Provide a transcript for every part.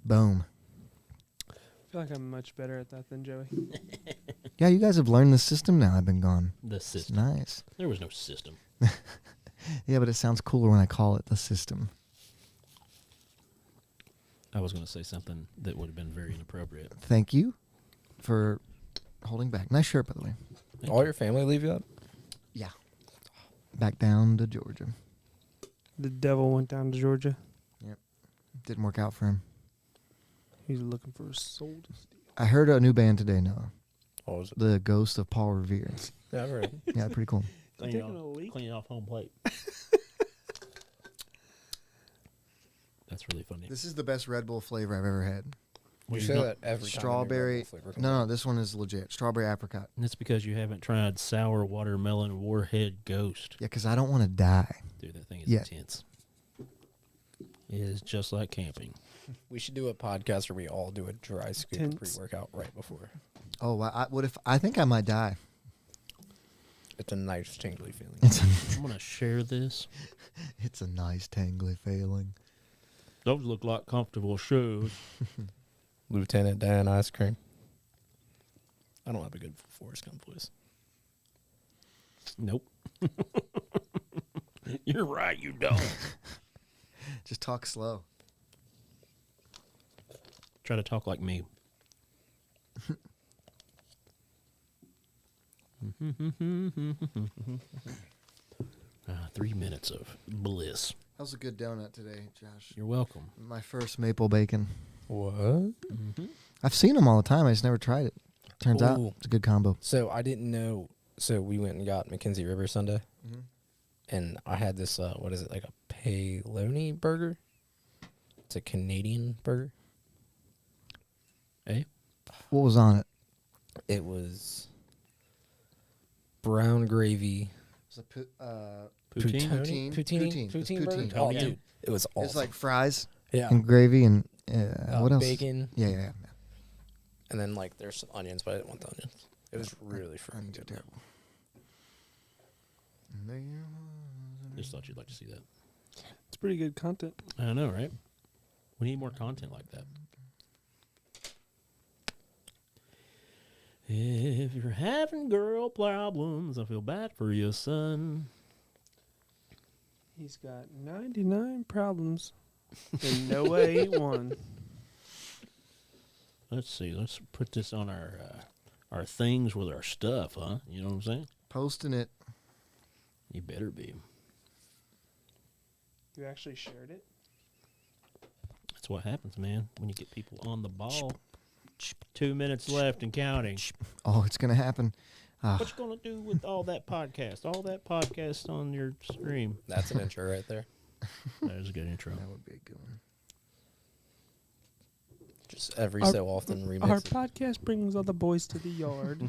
Boom. I feel like I'm much better at that than Joey. Yeah, you guys have learned the system now. I've been gone. The It's system. nice. There was no system. Yeah, but it sounds cooler when I call it the system. I was going to say something that would have been very inappropriate. Thank you for holding back. Nice shirt, by the way. All your family leave you up? Yeah. Back down to Georgia. The devil went down to Georgia. Didn't work out for him. He's looking for a soul to steal. I heard a new band today, Noah. What was it? The Ghost of Paul Revere. Yeah, I've heard. Yeah, pretty cool. Taking a leak? Clean off home plate. That's really funny. This is the best Red Bull flavor I've ever had. You say that every time. Strawberry. No, this one is legit. Strawberry apricot. And it's because you haven't tried sour watermelon Warhead Ghost. Yeah, because I don't want to die. Dude, that thing is Yeah. intense. It is just like camping. We should do a podcast where we all do a dry scoop Tense. pre-workout right before. Oh, what if I think I might die? It's a nice tingly feeling. I'm going to share this. It's a nice tangly feeling. Those look like comfortable shoes. Lieutenant Dan ice cream. I don't have a good Forrest Gump voice. Nope. You're right, you don't. Just talk slow. Try to talk like me. 3 minutes of bliss. That was a good donut today, Josh. You're welcome. My first maple bacon. What? I've seen them all the time. I just never tried it. Turns out Ooh. it's a good combo. So I didn't know. So we went and got Mackenzie River Sunday, Mhm. and I had this. What is it? Like a Paolini burger. It's a Canadian burger. Eh? What was on it? It was brown gravy. Poutine? Poutine. Poutine Poutine. burger? Poutine. Oh, Yeah. dude, it was awesome. It's like fries yeah, and gravy and what else? bacon, Yeah. and then like there's some onions, but I didn't want the onions. It was really freaking Onions are good. terrible. Just thought you'd like to see that. It's pretty good content. I know, right? We need more content like that. If you're having girl problems, I feel bad for you, son. He's got 99 problems and Noah ain't one. Let's see. Let's put this on our things with our stuff, huh? You know what I'm saying? Posting it. You better be. You actually shared it? That's what happens, man, when you get people on the ball. 2 minutes left and counting. Oh, it's gonna happen. What you gonna do with all that podcast? All that podcast on your stream. That's an intro right there. That is a good intro. That would be a good one. Just every Our- so often Our remix. it. podcast brings all the boys to the yard.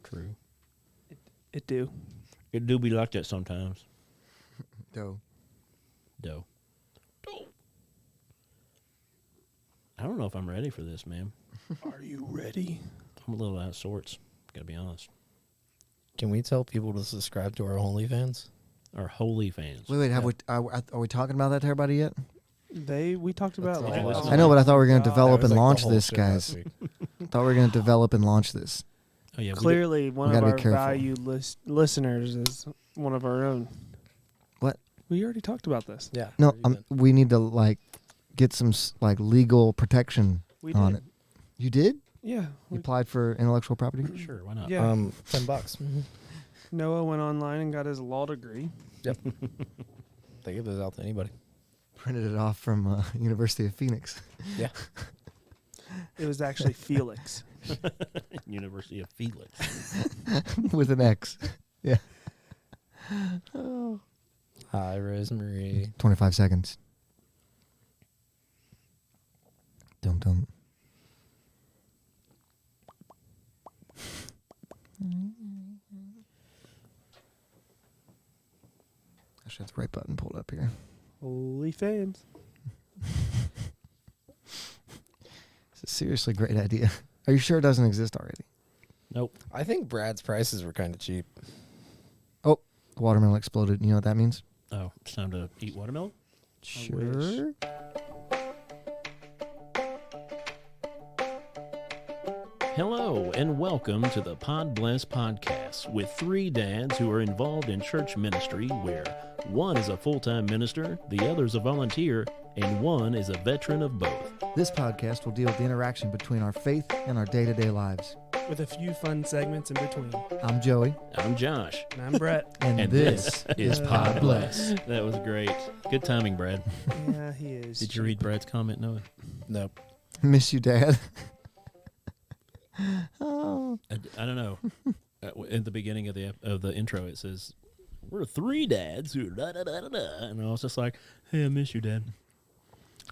True. It do. It do be like that sometimes. Dough. Dough. I don't know if I'm ready for this, man. Are you ready? I'm a little out of sorts. Gotta be honest. Can we tell people to subscribe to our OnlyFans? Our holy fans. Wait. Are we talking about that to everybody yet? We talked about That's like, all last I know, but I thought we were gonna God. develop That was and like the launch whole this, shit last guys. week. Thought we were gonna develop and launch this. Oh yeah, Clearly, one we of gotta our be careful. valued listeners is one of our own. What? We already talked about this. Yeah. No, where you been? we need to get some legal protection We on did. it. You did? Yeah. You we- applied for intellectual property? Sure, why not? Yeah. $10. Noah went online and got his law degree. Yep. They give those out to anybody. Printed it off from University of Phoenix. Yeah. It was actually Felix. University of Felix. With an X. Yeah. Hi, Rosemary. 25 seconds. Dum-dum. I should have the right button pulled up here. Holy fans. It's a seriously great idea. Are you sure it doesn't exist already? Nope. I think Brad's prices were kind of cheap. Oh, the watermelon exploded. You know what that means? Oh, it's time to eat watermelon? Sure. Hello, and welcome to the Podbless podcast with three dads who are involved in church ministry where one is a full-time minister, the other is a volunteer, and one is a veteran of both. This podcast will deal with the interaction between our faith and our day-to-day lives. With a few fun segments in between. I'm Joey. I'm Josh. And I'm Brett. And this is Podbless. That was great. Good timing, Brad. Yeah, he is. Did you read Brad's comment, Noah? Nope. Miss you, Dad. Oh. I don't know. At the beginning of the intro, it says, "We're three dads who da da da da da," and I was just like, "Hey, I miss you, Dad."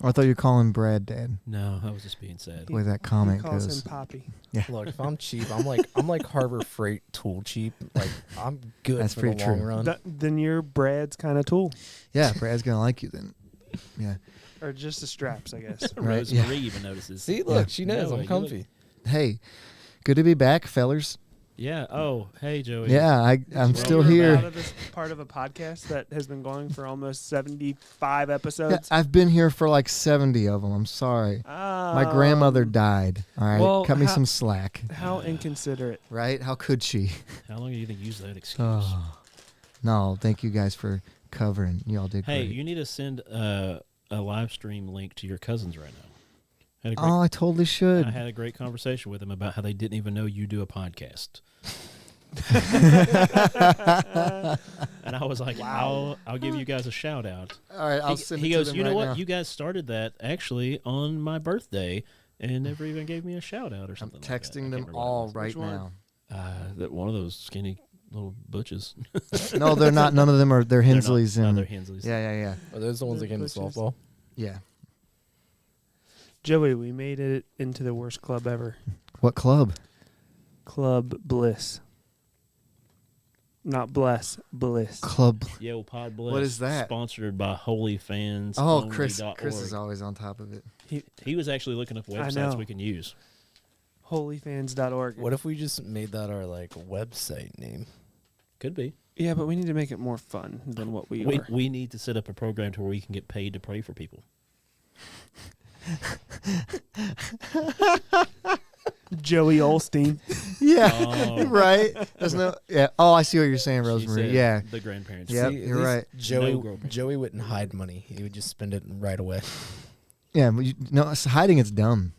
I thought you were calling Brad Dad. No, I was just being sad. The way that He comment calls goes. him Poppy. Yeah. Look, if I'm cheap, I'm like Harbor Freight tool cheap. Like I'm good That's for pretty the long true. run. Then you're Brad's kind of tool. Yeah, Brad's going to like you then. Yeah. Or just the straps, I guess. Right, Rosemary even notices. See, look, Yeah. she knows No, I'm you comfy. Hey, good to be back, fellers. Yeah. Oh, hey, Joey. Yeah, I'm Well, still we're here. Out of this part of a podcast that has been going for almost 75 Yeah, episodes. I've been here for like 70 of them. I'm sorry. My grandmother died. All right, well, cut me how- some slack. How inconsiderate. Right? How could she? How long do you think you use that excuse? Oh. No, thank you guys for covering. You all did Hey, great. you need to send a live stream link to your cousins right now. Had a great, Oh, I totally should. I had a great conversation with them about how they didn't even know you do a podcast. And I was like, Wow. I'll give you guys a shout out. All right, I'll He, send he it to goes, them you know right what? now. You guys started that actually on my birthday and never even gave me a shout out or I'm something. like that. I texting can't them remember what it all was. right Which one? now. That one of those skinny little butches. No, they're not. None of them are. They're They're not- Hensleys. no, and they're Hensleys. yeah. Are those the ones that They're get into butches. softball? Yeah. Joey, we made it into the worst club ever. What club? Club Bliss. Not Bless, Bliss. Club. Yo, Podbless. What is that? Sponsored by Holy Fans. Oh, Chris. Chris is always on top of it. He was actually looking up I websites know. we can use. Holyfans.org. What if we just made that our like website name? Could be. Yeah, but we need to make it more fun than what we We, are. we need to set up a program to where we can get paid to pray for people. Joey Olstein. Yeah. Oh. Right. There's no. Yeah. Oh, I see what you're saying, She Rosemary. said Yeah. The grandparents. Yep, See, at you're least right. Joey, No girlfriend. Joey wouldn't hide money. He would just spend it right away. Yeah. But no, hiding it's dumb.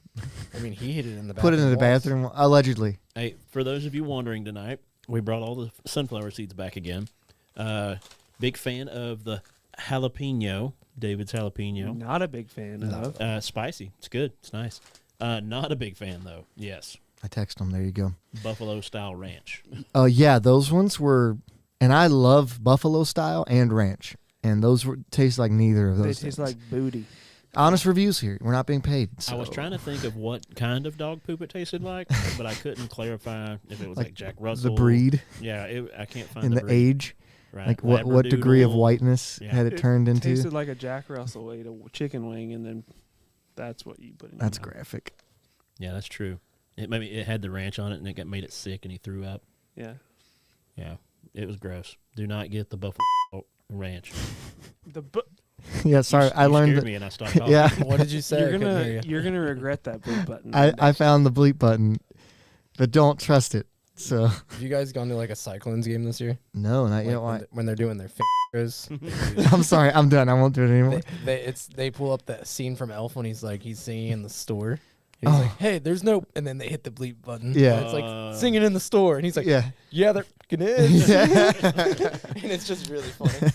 I mean, he hid it in the bathroom. Put it in the walls. bathroom. Allegedly. Hey, for those of you wondering tonight, we brought all the sunflower seeds back again. Big fan of the jalapeno, David's jalapeno. Not a big fan of. Spicy. It's good. It's nice. Not a big fan, though. Yes. I text them. There you go. Buffalo style ranch. Yeah, those ones were, and I love buffalo style and ranch, and those were taste like neither of They those. taste things. like booty. Honest reviews here. We're not being paid. I was so- trying to think of what kind of dog poop it tasted like, but I couldn't clarify if it was like Jack the Russell. breed Yeah, I can't find and the breed. age, Right. like what degree of Labradoodle. whiteness Yeah. had it turned into. Tasted like a Jack Russell ate a chicken wing, and then that's what you put in. That's your mouth. graphic. Yeah, that's true. It had the ranch on it, and it made it sick, and he threw up. Yeah. Yeah, it was gross. Do not get the buffalo ranch. The bu- Yeah, sorry, I You learned scared that. me, and I stopped talking. Yeah, What did you say? you're I couldn't hear gonna you. you're gonna regret that blue button. I found the bleep button, but don't trust it. So Have you guys gone to like a Cyclones game this year? no, not Like, yet. Why? when they're doing their fingers. I'm sorry, I'm done. I won't do it anymore. They pull up that scene from Elf when he's singing in the store. And he's Oh. like, "Hey, there's no," and then they hit the bleep button. Yeah. And it's like singing in the store, and he's like, Yeah. "Yeah, there fucking is." Yeah. And it's just really funny.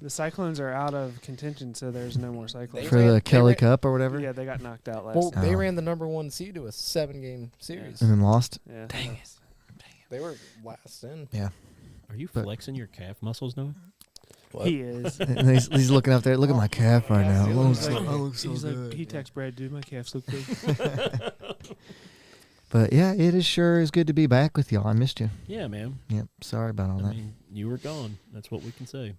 The Cyclones are out of contention, so there's no more Cyclones. For ran- the they Kelly ran- Cup or whatever, Yeah, they got knocked out last. Well, time. they Oh. ran the #1 seed to a 7-game series. and then lost. Yeah. Dang it. They were last in. Are you But- flexing your calf muscles, Noah? What? He is. And he's looking up there. Look at my calf right now. It looks He's like, so, I look so he's like, good. he texts Brad, dude, my calves look big. But yeah, it is sure is good to be back with y'all. I missed you. Yeah, man. Yep. Sorry about all I that. mean, you were gone. That's what we can say.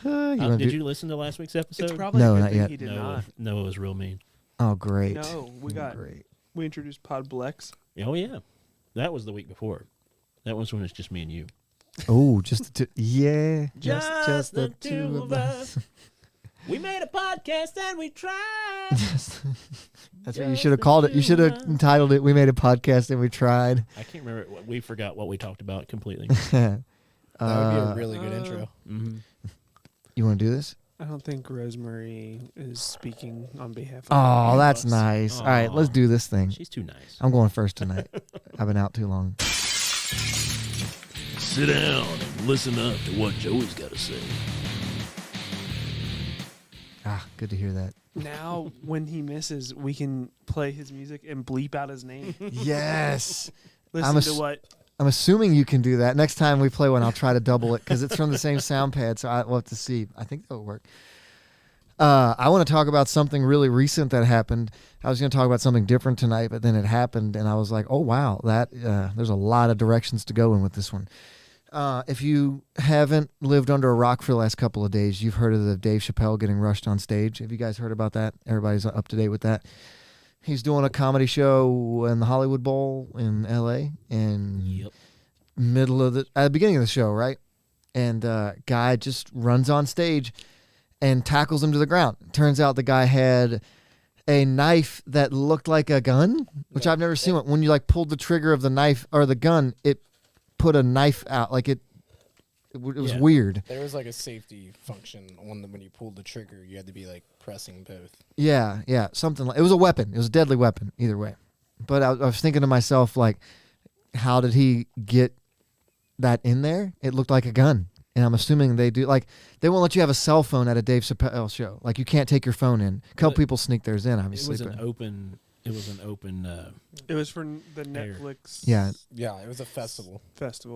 wanna Did do- you listen to last week's It's episode? probably No, a good not thing yet. he did no, not. Noah was real mean. Oh, great. No, Great. we introduced Podbless. Oh yeah, that was the week before. That was when it's just me and you. Oh, just the two. Yeah. Just the two of us. We made a podcast and we tried. That's what you should have called it. You should have entitled it, We Made a Podcast and We Tried. I can't remember. We forgot what we talked about completely. That would be a really good intro. Mm-hmm. You want to do this? I don't think Rosemary is speaking on behalf of Oh, any that's of us. nice. Aw. All right, let's do this thing. She's too nice. I'm going first tonight. I've been out too long. Sit down and listen up to what Joey's got to say. Ah, good to hear that. Now, when he misses, we can play his music and bleep out his name. Yes. Listen to what. I'm assuming you can do that. Next time we play one, I'll try to double it because it's from the same sound pad, so we'll have to see. I think that'll work. I want to talk about something really recent that happened. I was going to talk about something different tonight, but then it happened, and I was like, oh, wow, there's a lot of directions to go in with this one. If you haven't lived under a rock for the last couple of days, you've heard of the Dave Chappelle getting rushed on stage. Have you guys heard about that? Everybody's up to date with that. He's doing a comedy show in the Hollywood Bowl in L.A. and at the beginning of the show, right? And guy just runs on stage and tackles him to the ground. Turns out the guy had a knife that looked like a gun, which I've never seen. When you like pulled the trigger of the knife or the gun, it put a knife out. Like it was weird. There was like a safety function when you pulled the trigger. You had to be like pressing both. Yeah, something like it was a weapon. It was a deadly weapon either way. But I was thinking to myself, like, how did he get that in there? It looked like a gun. And I'm assuming they do, like, they won't let you have a cell phone at a Dave Chappelle show. Like, you can't take your phone in. A couple people sneak theirs in, obviously. It was an open. It was for the Netflix Yeah. Yeah, it was a festival.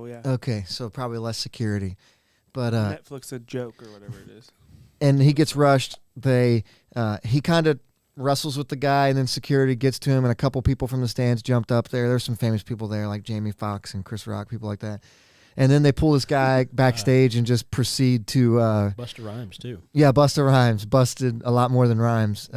Yeah. Okay, so probably less security. But Netflix a joke or whatever it is. and he gets rushed. He kind of wrestles with the guy, and then security gets to him, and a couple people from the stands jumped up there. There's some famous people there, like Jamie Foxx and Chris Rock, people like that. And then they pull this guy backstage and just proceed to Busta Rhymes too. Yeah, Busta Rhymes busted a lot more than Rhymes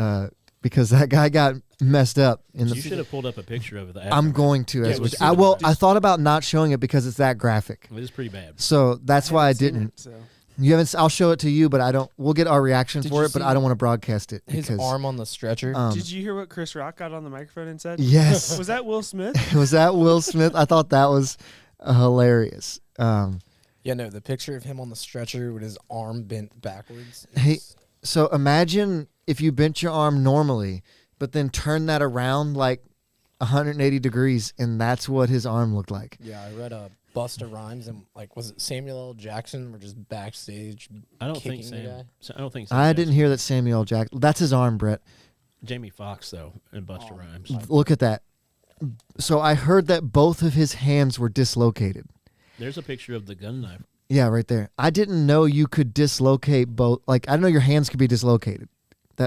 because that guy got messed up. You should have pulled up a picture of that. I'm going to. Yeah, I thought about not showing it because it's that graphic. It is pretty bad. So that's why I didn't. It, so. You haven't. I'll show it to you, but I don't. We'll get our reaction Did for you it, but see I don't want to broadcast it. His because, arm on the stretcher. Did you hear what Chris Rock got on the microphone and said? Yes. Was that Will Smith? Was that Will Smith? I thought that was hilarious. Yeah, no, the picture of him on the stretcher with his arm bent backwards. So imagine if you bent your arm normally, but then turn that around like 180 degrees, and that's what his arm looked like. Yeah, I read Busta Rhymes and was it Samuel L. Jackson were just backstage? I don't think kicking the guy? I don't think. I didn't hear that Samuel Jackson. That's his arm, Brett. Jamie Foxx though, and Busta Rhymes. Look at that. So I heard that both of his hands were dislocated. There's a picture of the gun knife. Yeah, right there. I didn't know you could dislocate both. Like, I didn't know your hands could be dislocated.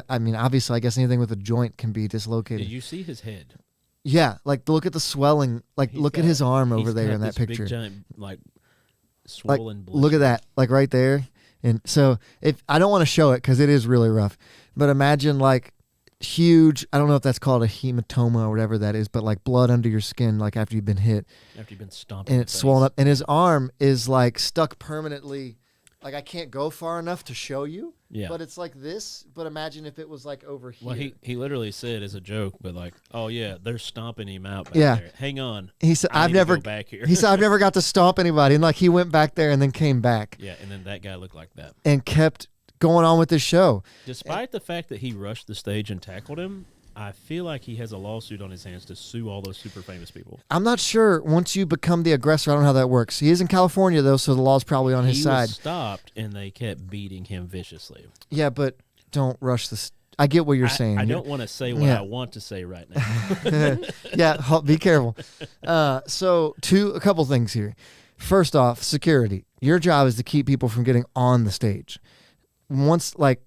Obviously, I guess anything with a joint can be dislocated. Did you see his head? Yeah, like look at the swelling. Like, look at his arm over there in that picture. Big, giant, swollen. Like, look at that, like right there. And so, if I don't want to show it because it is really rough, but imagine like huge. I don't know if that's called a hematoma or whatever that is, but like blood under your skin, like after you've been hit. After you've been stomped. And it's swollen up, and his arm is like stuck permanently. Like, I can't go far enough to show you. Yeah. But it's like this. But imagine if it was like over here. Well, he literally said as a joke, but like, oh yeah, they're stomping him out back Yeah. there. Hang on. He said, I "I've need to never." go back here. He said, "I've never got to stomp anybody," and like he went back there and then came back Yeah, and then that guy looked like that. and kept going on with his show. Despite the fact that he rushed the stage and tackled him, I feel like he has a lawsuit on his hands to sue all those super famous people. I'm not sure once you become the aggressor. I don't know how that works. He is in California though, so the law's probably on his He side. was stopped, and they kept beating him viciously. Yeah, but don't rush this. I get what you're saying. I don't want to say what I want to say right now. Yeah, be careful. So a couple things here. First off, security. Your job is to keep people from getting on the stage. Once, like,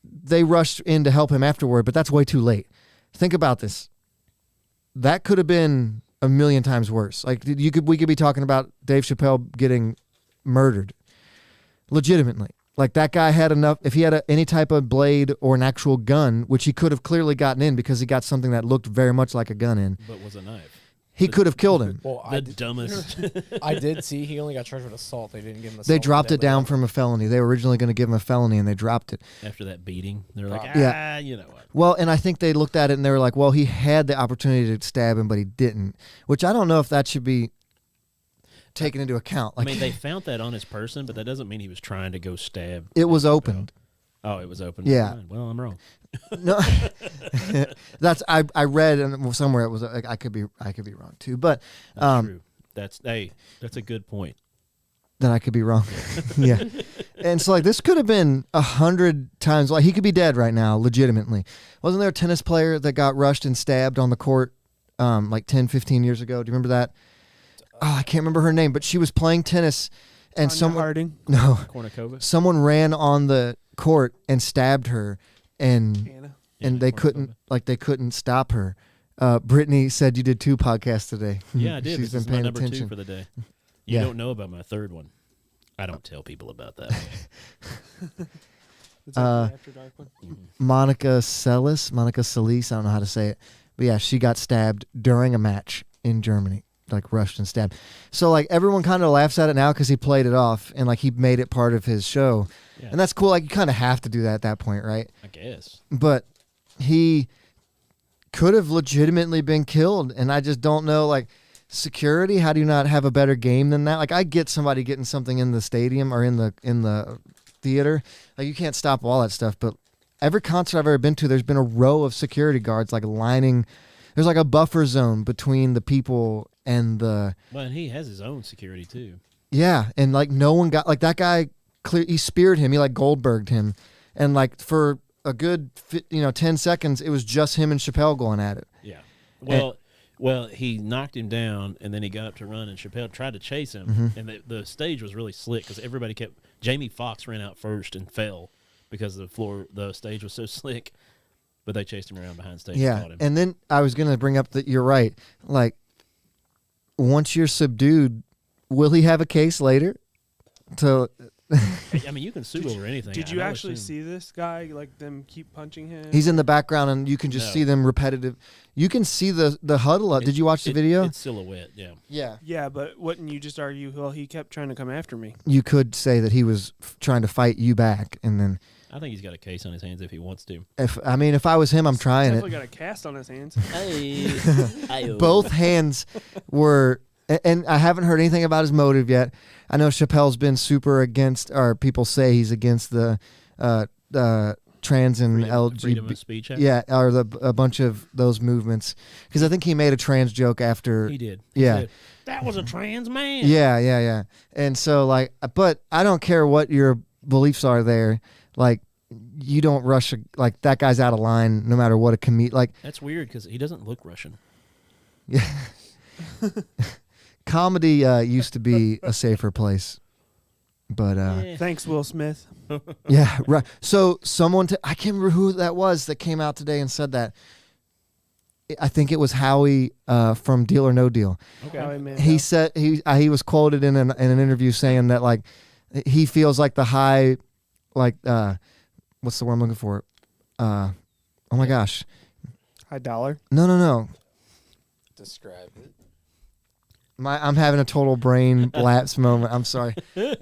they rushed in to help him afterward, but that's way too late. Think about this. That could have been a million times worse. Like, we could be talking about Dave Chappelle getting murdered. Legitimately. Like, that guy had enough, if he had any type of blade or an actual gun, which he could have clearly gotten in because he got something that looked very much like a gun in. But was a knife. He could have killed him. Well, The dumbest. I did see he only got charged with assault. They didn't give him assault. They dropped it down from. from a felony. They were originally going to give him a felony, and they dropped it. After that beating, they're like, Yeah. you know what? Well, and I think they looked at it and they were like, well, he had the opportunity to stab him, but he didn't. Which I don't know if that should be taken into account. I Like, mean, they found that on his person, but that doesn't mean he was trying to go stab. it was opened. Oh, it was open. Yeah. Well, I'm wrong. No, that's I read and somewhere it was. I could be wrong too, but That's true. That's a good point. that I could be wrong. Yeah, and so like this could have been 100 times. Like he could be dead right now, legitimately. Wasn't there a tennis player that got rushed and stabbed on the court like 10, 15 years ago? Do you remember that? Oh, I can't remember her name, but she was playing tennis, and Tanya Harding. Kornikova. someone ran on the court and stabbed her, and Anna. they couldn't stop her. Brittany said you did 2 podcasts today. Yeah, I did. She's This been is my paying number attention. 2 for the day. You Yeah. don't know about my third one. I don't tell people about that. Is that the After Dark one? Monica Seles, I don't know how to say it, but yeah, she got stabbed during a match in Germany, like rushed and stabbed. So like everyone kind of laughs at it now because he played it off and like he made it part of his show, Yeah, and that's cool. Like you kind of have to do that at that point, right? I guess. But he could have legitimately been killed, and I just don't know, like, security, how do you not have a better game than that? Like, I get somebody getting something in the stadium or in the theater, like you can't stop all that stuff, but every concert I've ever been to, there's been a row of security guards like lining. There's like a buffer zone between the people and the Well, and he has his own security too. yeah, and like no one got, like, that guy he speared him, he like Goldberged him, and like for a good 10 seconds it was just him and Chappelle going at it. Yeah. Well, he knocked him down, and then he got up to run, and Chappelle tried to chase him, Mm-hmm. and the stage was really slick because everybody kept. Jamie Foxx ran out first and fell because the stage was so slick, but they chased him around behind stage. And Yeah, caught him. and then I was gonna bring up that you're right. Like, once you're subdued, will he have a case later? To I mean, you can sue over anything. Did I you would actually assume. see this guy? Like them keep punching him? he's in the background, and you can just No. see them repetitive. You can see the huddle up. Did you watch the video? It's silhouette. Yeah. Yeah, Yeah, but wouldn't you just argue? Well, he kept trying to come after me. you could say that he was trying to fight you back, and then I think he's got a case on his hands if he wants to. if I was him, I'm trying Definitely it. got a cast on his hands. Hey. Both hands were, and I haven't heard anything about his motive yet. I know Chappelle's been super against, or people say he's against the trans and Freedom LGBT. of Speech Act. Yeah, or a bunch of those movements. Because I think he made a trans joke after. He did. Yeah. He said, that was a trans man. Yeah. And so, like, but I don't care what your beliefs are there. Like, you don't rush, like, that guy's out of line no matter what a comedian. Like, That's weird because he doesn't look Russian. yeah. Comedy used to be a safer place. But, Yeah. Thanks, Will Smith. yeah, right. So someone, I can't remember who that was that came out today and said that. I think it was Howie from Deal or No Deal. Howie Mandel. He said he was quoted in an interview saying that, like, he feels like the high, like, what's the word I'm looking for? Oh my gosh, High dollar. no. Describe it. I'm having a total brain lapse moment. I'm sorry. I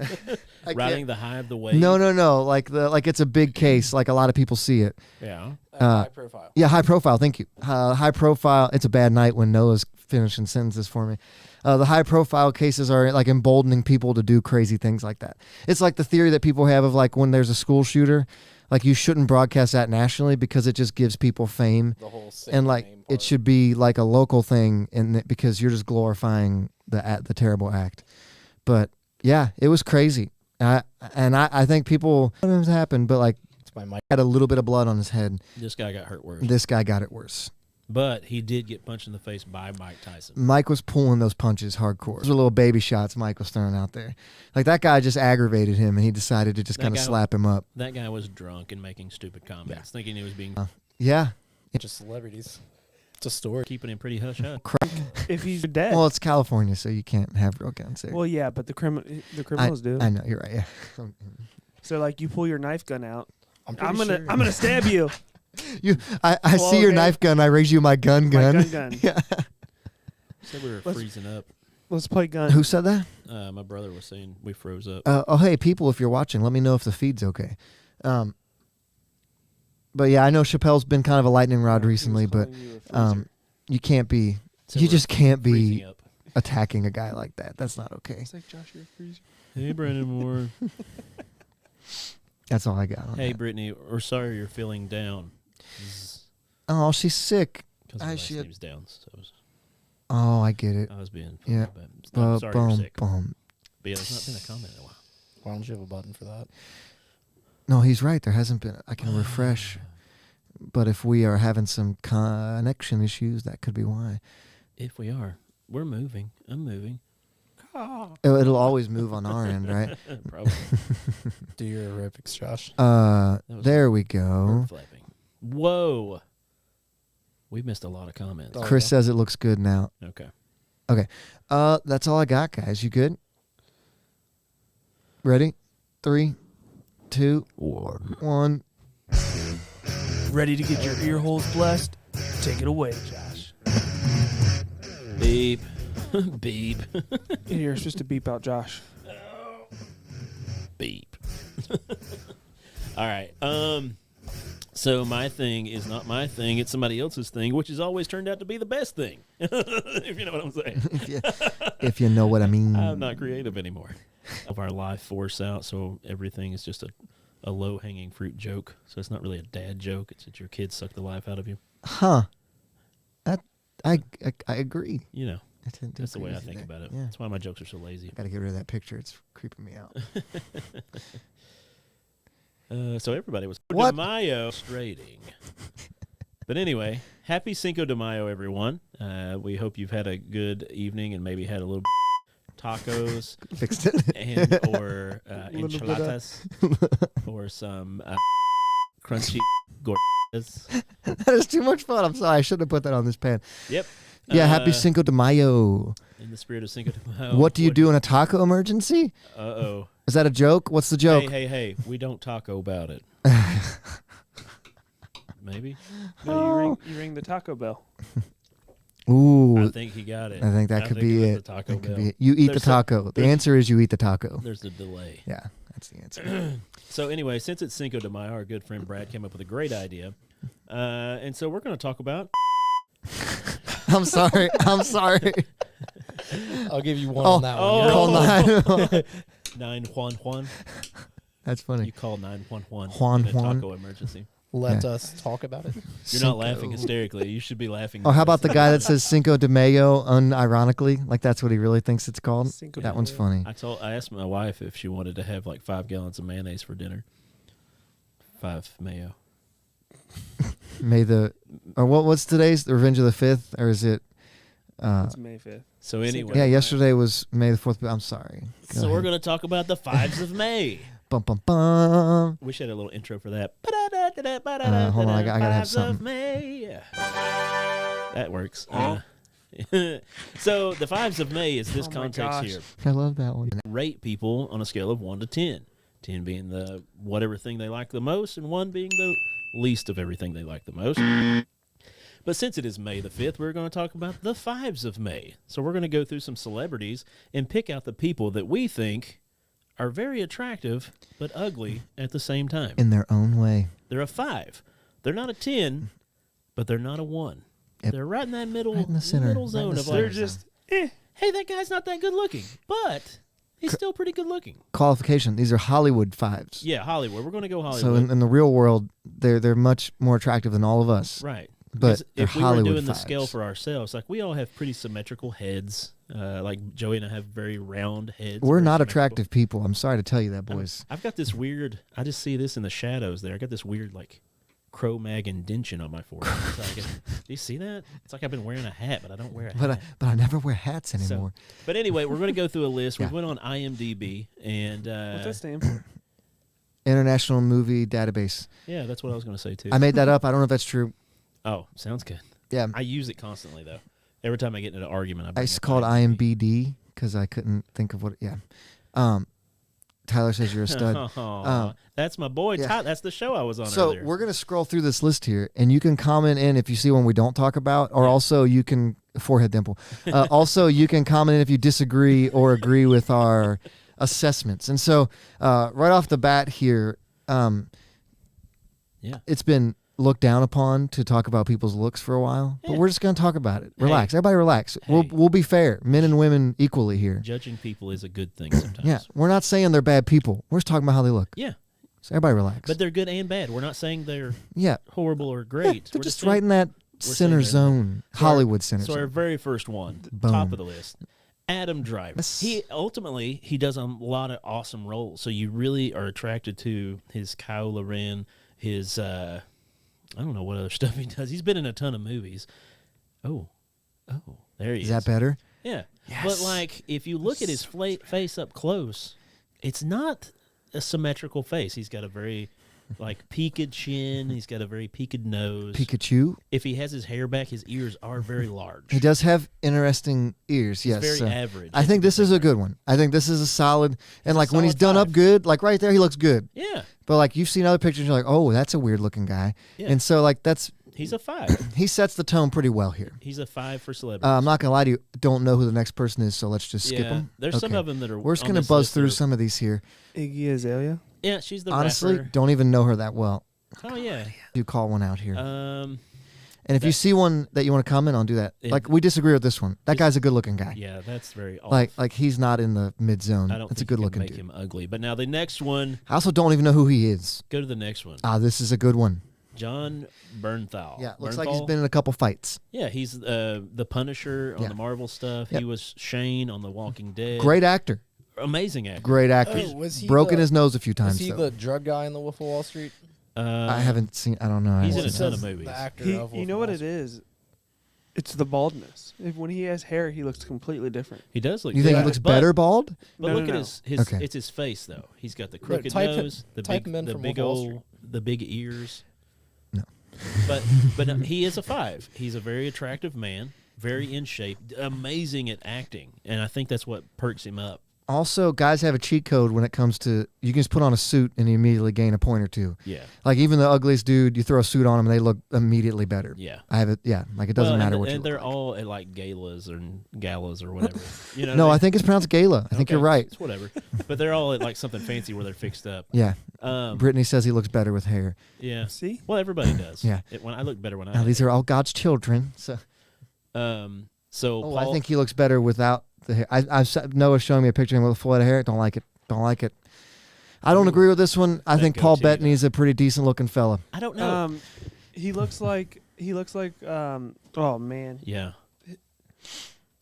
Riding can't- the high of the wave. No. Like it's a big case. Like a lot of people see it. Yeah. High profile. Yeah, high profile. Thank you. High profile. It's a bad night when Noah's finishing sentences for me. The high profile cases are like emboldening people to do crazy things like that. It's like the theory that people have of, like, when there's a school shooter, like, you shouldn't broadcast that nationally because it just gives people fame. The whole And, like, it should be like a local thing, because you're just glorifying the terrible act. But yeah, it was crazy. I think people, sometimes happen, but, like, It's my mic. had a little bit of blood on his head. This guy got hurt worse. This guy got it worse. But he did get punched in the face by Mike Tyson. Mike was pulling those punches hardcore. Those were little baby shots Mike was throwing out there. Like, that guy just aggravated him, and he decided to just That kind of guy- slap him up. That guy was drunk and making stupid comments, thinking he was being Yeah. Just celebrities. It's a story. keeping him pretty hush hush. If he's dead. Well, it's California, so you can't have real guns there. Well, yeah, but the criminals do. I know, you're right, yeah. So, like, you pull your knife gun out. I'm I'm gonna stab you. I Well, see your okay. knife gun, I raise you my gun. My gun. Yeah. Said we were Let's- freezing up. Let's play gun. Who said that? My brother was saying we froze up. Oh, hey, people, if you're watching, let me know if the feed's okay. But yeah, I know Chappelle's been kind of a lightning rod He was recently, but calling you a freezer. you can't be, Said you we're just can't freezing be up. attacking a guy like that. That's not okay. It's like Josh, you're a freezer. Hey, Brandon Moore. That's all I got on Hey, that. Brittany. We're sorry you're feeling down. Oh, she's sick. Because I my last should- name's down. So Oh, I get it. I was being Yeah. bad. I'm sorry you're sick. Boom. But yeah, there's not been a comment in a while. Why don't you have a button for that? No, he's right. There hasn't been. I can refresh. But if we are having some connection issues, that could be why. If we are, we're moving. I'm moving. It'll always move on our end, right? Probably. Do your aerobics, Josh. was There we go. Bird flapping. Whoa. We missed a lot of comments. Oh, Chris yeah. says it looks good now. Okay. That's all I got, guys. You good? Ready? 3, 2, 1. Ready to get your ear holes blessed? Take it away, Josh. Beep. Beep. You're supposed to beep out Josh. Beep. All right. So my thing is not my thing, it's somebody else's thing, which has always turned out to be the best thing. If you know what I'm saying. If you know what I mean. I'm not creative anymore. Of our live force out, so everything is just a low-hanging fruit joke. So it's not really a dad joke. It's that your kids suck the life out of you. Huh. I agree. You know, I tend to that's the agree way I with you think there. about it. Yeah. That's why my jokes are so lazy. Got to get rid of that picture. It's creeping me out. So everybody was What? de Mayo straightening. But anyway, happy Cinco de Mayo, everyone. We hope you've had a good evening and maybe had a little tacos Fixed it. and or Little bit of- enchiladas or some crunchy gorditas. That is too much fun. I'm sorry. I shouldn't have put that on this pan. Yep. Yeah, happy Cinco de Mayo. In the spirit of Cinco de Mayo. What do you do in a taco emergency? Uh-oh. Is that a joke? What's the joke? Hey, we don't taco about it. Maybe? No, you ring the Taco Bell. Ooh, I think he got it. I think that could be was it. the Taco That could Bell. be it. You eat There's the taco. The there's- answer is you eat the taco. There's a delay. Yeah, that's the answer. So anyway, since it's Cinco de Mayo, our good friend Brad came up with a great idea. And so we're going to talk about... I'm sorry. I'm sorry. I'll give you one Oh, on that oh. one. Call 9. 911. That's funny. You call 911 Juan, in a Juan. taco emergency. Let Yeah. us talk about it. You're not laughing hysterically. You should be laughing. Oh, how about the guy that says Cinco de Mayo unironically? Like that's what he really thinks it's called? Cinco That de one's Mayo. funny. I asked my wife if she wanted to have like 5 gallons of mayonnaise for dinner. 5 mayo. What's today's? The Revenge of the 5th? Or is it? It's May 5th. So anyway, Yeah, yesterday was May the 4th. But I'm sorry. Go so we're ahead. going to talk about the 5s of May. Bum, bum, bum. Wish I had a little intro for that. Hold on, I gotta have 5s something. of May. That works. So the 5s of May is this Oh my context gosh. here. I love that one. Rate people on a scale of 1 to 10. 10 being the whatever thing they like the most, and 1 being the least of everything they like the most. But since it is May the 5th, we're going to talk about the 5s of May. So we're going to go through some celebrities and pick out the people that we think are very attractive but ugly at the same time. In their own way. They're a 5. They're not a 10, but they're not a 1. Yep. They're right in that middle, Right in the center, middle right in zone the of center like, They're just, hey, that guy's not that good looking, but he's still pretty good looking. Qualification. These are Hollywood 5s. Yeah, Hollywood. We're going to go Hollywood. So in the real world, they're much more attractive than all of us. Right. But 'Cause they're if we Hollywood were doing the 5s. scale for ourselves, like we all have pretty symmetrical heads. Like Joey and I have very round heads. We're very not symmetrical. attractive people. I'm sorry to tell you that, boys. I've got this weird, I just see this in the shadows there. I got this weird like Cro-Mag indention on my forehead. Do you see that? It's like I've been wearing a hat, but I don't wear a hat. But I never wear hats anymore. But anyway, we're going to go through a list. Yeah. We went on IMDb, and what's that stand for? International Movie Database. yeah, that's what I was going to say too. I made that up. I don't know if that's true. Oh, sounds good. Yeah. I use it constantly though. Every time I get into an argument, I bring It's up called IMBD because I couldn't think of what. Yeah. Tyler says you're a stud. Aw, that's my boy. yeah. Ty. That's the show I was on So earlier. we're gonna scroll through this list here, and you can comment in if you see one we don't talk about, or also you can forehead dimple. Also, you can comment if you disagree or agree with our assessments. And so, right off the bat here, it's been looked down upon to talk about people's looks for a while, but we're just going to talk about it. Relax. Everybody relax. We'll be fair. Men and women equally here. Judging people is a good thing sometimes. Yeah. We're not saying they're bad people. We're just talking about how they look. Yeah. So everybody relax. But they're good and bad. We're not saying they're horrible or Yeah, great. they're We're just saying right in that center zone. Hollywood center So our zone. very first one, Boom. top of the list, Adam Driver. Yes. He does a lot of awesome roles. So you really are attracted to his Kylo Ren, his I don't know what other stuff he does. He's been in a ton of movies. Oh, there he is. Is that better? Yeah. Yes. But like if you look at his face up close, it's not a symmetrical face. He's got a very like peaked chin. He's got a very peaked nose. Pikachu? If he has his hair back, his ears are very large. He does have interesting ears, yes. Very so average. I think this is a good one. I think this is a solid, and like when he's done up good, like right there, he looks good. Yeah. But like you've seen other pictures, you're like, oh, that's a weird looking guy. Yeah. And so like He's a 5. he sets the tone pretty well here. He's a 5 for celebrities. I'm not gonna lie to you, don't know who the next person is, so let's just skip them. There's some of them that are. We're just on gonna this buzz list that through are- some of these here. Iggy Azalea. Yeah, she's the Honestly, rapper. don't even know her that well. Oh yeah. You call one out here. Um. And if you see one that you want to comment on, do that. It- Like we disagree with this one. That guy's a good looking guy. Yeah, that's very off. Like he's not in the mid zone. I don't That's a think good you looking can make dude. him ugly. But now the next one. I also don't even know who he is. Go to the next one. This is a good one. John Bernthal. Yeah, looks like he's Bernthal? been in a couple fights. Yeah, he's the Punisher on Yeah. the Marvel stuff. Yep. He was Shane on The Walking Dead. Great actor. Amazing actor. Great actor. Oh, was he Broken the- his nose a few times. Is he though. the drug guy in the Wolf of Wall Street? I haven't seen. I don't know. I He's in haven't a seen ton it. of Says movies. The actor He, of Wolf you of know Wall what it Street. is? It's the baldness. When he has hair, he looks completely different. He does look. You think good, he looks but- better bald? But No, look no, at no. his Okay. it's his face though. He's got the crooked type him- nose, the type big him in the from big Wolf of Wall old Street. the big ears. No. But no, he is a 5. He's a very attractive man, very in shape, amazing at acting, and I think that's what perks him up. Also, guys have a cheat code when it comes to you can just put on a suit and you immediately gain a point or two. Yeah. Like even the ugliest dude, you throw a suit on them and they look immediately better. Yeah. I have it. Yeah, like it doesn't Well, matter and, what you and look they're like. all at like galas or whatever. You know. No, what I think it's pronounced gala. I think Okay, you're right. It's whatever. But they're all at like something fancy where they're fixed up. Yeah. Um, Brittany says he looks better with hair. yeah. See? Well, everybody does. Yeah. When I look better when I. Now have these are all God's children. So So oh, Paul, I think he looks better without the hair. Noah's showing me a picture of him with a full head of hair. Don't like it. Don't like it. I don't agree with this one. I That think Paul goatee, Bettany is a pretty decent looking fella. I don't know. He looks like oh man, yeah.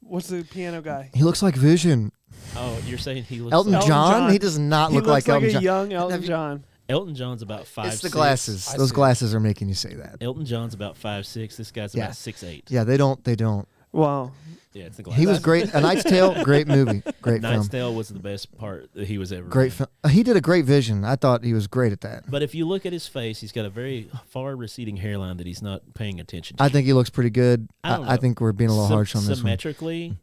what's the piano guy? He looks like Vision. Oh, you're saying he looks Elton like Elton John? John. He does not He look looks like Elton a John. young Elton Have you- John. Elton John's about 5'6". It's the glasses. I Those see. glasses are making you say that. Elton John's about 5'6". This guy's Yeah. about 6'8". Yeah, they don't. Wow. Yeah, it's the glasses. He was great. A Knight's Tale, great movie. Great Knight's film. Tale was the best part that he was ever Great in. film. He did a great Vision. I thought he was great at that. But if you look at his face, he's got a very far receding hairline that he's not paying attention to. I think he looks pretty good. I don't I know. think we're being a little harsh on this one. Symmetrically,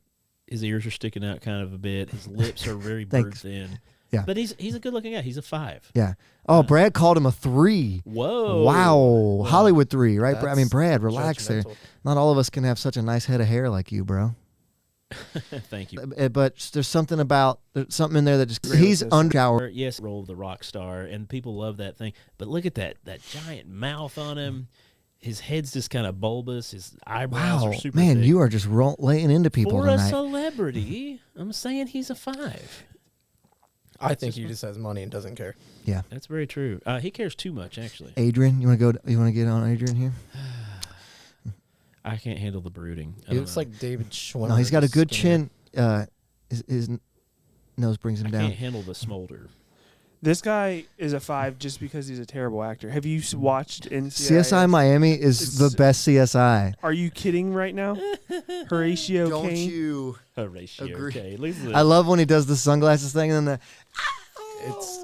his ears are sticking out kind of a bit. His lips are very Thanks. bird thin. Yeah. But he's a good looking guy. He's a 5. Yeah. Oh, Brad called him a 3. Whoa. Wow. Hollywood 3, right? I mean, That's Brad, relax there. judgmental. Not all of us can have such a nice head of hair like you, bro. Thank you. But there's something in there that just Agree with he's this. under. Yes, role of the rock star, and people love that thing. But look at that giant mouth on him. His head's just kind of bulbous. His eyebrows Wow, are super man, thick. you are just laying into people For a tonight. celebrity, I'm saying he's a 5. I think he just has money and doesn't care. Yeah, That's very true. He cares too much, actually. Adrian, you want to go? You want to get on Adrian here? I can't handle the brooding. I He don't looks know. like David Schwimmer. No, he's got a just good skinnier. chin. His nose brings him I down. can't handle the smolder. This guy is a 5 just because he's a terrible actor. Have you watched NCIS? CSI Miami is the It's- best CSI. Are you kidding right now? Horatio Caine. you? Horatio. Agree. Okay, listen. I love when he does the sunglasses thing and then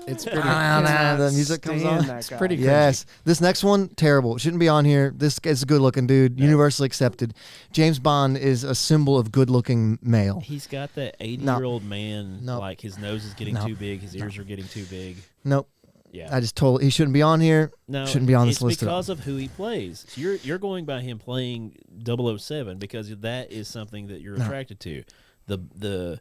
It's pretty. the music comes Stand on. that It's guy. pretty cringy. Yes. This next one, terrible. Shouldn't be on here. This is a good looking dude. Universally accepted. James Bond is a symbol of good looking male. He's got that 80-year-old man, No. like his nose is getting No. too big, his ears are getting too big. Nope. Yeah. I just told he shouldn't be on here. No, shouldn't be on this it's list at all. because of who he plays. So you're going by him playing 007 because that is something that you're attracted to. The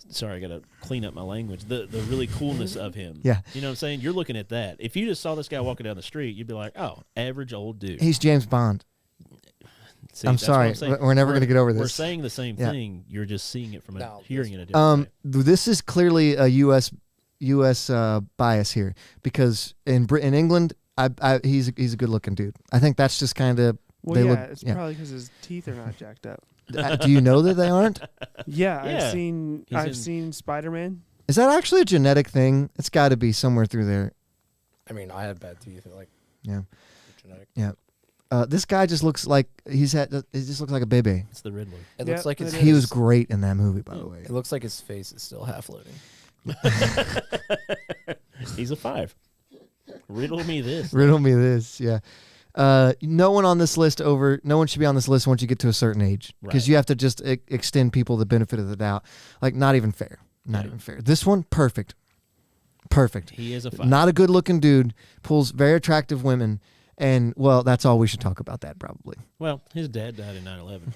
sorry, I got to clean up my language. The really coolness of him. Yeah. You know what I'm saying? You're looking at that. If you just saw this guy walking down the street, you'd be like, "Oh, average old dude." He's James Bond. See, I'm that's what sorry. saying. We're never going to get over this. We're saying the same Yeah. thing. You're just seeing it from No, hearing it a different way. This is clearly a U.S. bias here because in England, he's a good looking dude. I think that's just kind of Well, they yeah, look. it's probably because his teeth are not jacked up. Do you know that they aren't? Yeah, Yeah. I've seen Spider-Man. Is that actually a genetic thing? It's got to be somewhere through there. I mean, I have bad teeth. Like, Yeah. genetic. Yeah. This guy just looks like he just looks like a baby. It's the Riddler. It Yeah, looks like it He was is. great in that movie, by the way. It looks like his face is still half loading. He's a 5. Riddle me this. Riddle me this, yeah. No one on this list no one should be on this list once you get to a certain age because Right. you have to just extend people the benefit of the doubt. Like, not even fair. Not Yeah. even fair. This one, perfect. Perfect. He is a 5. Not a good looking dude, pulls very attractive women, and, well, that's all we should talk about that probably. Well, his dad died in 9/11.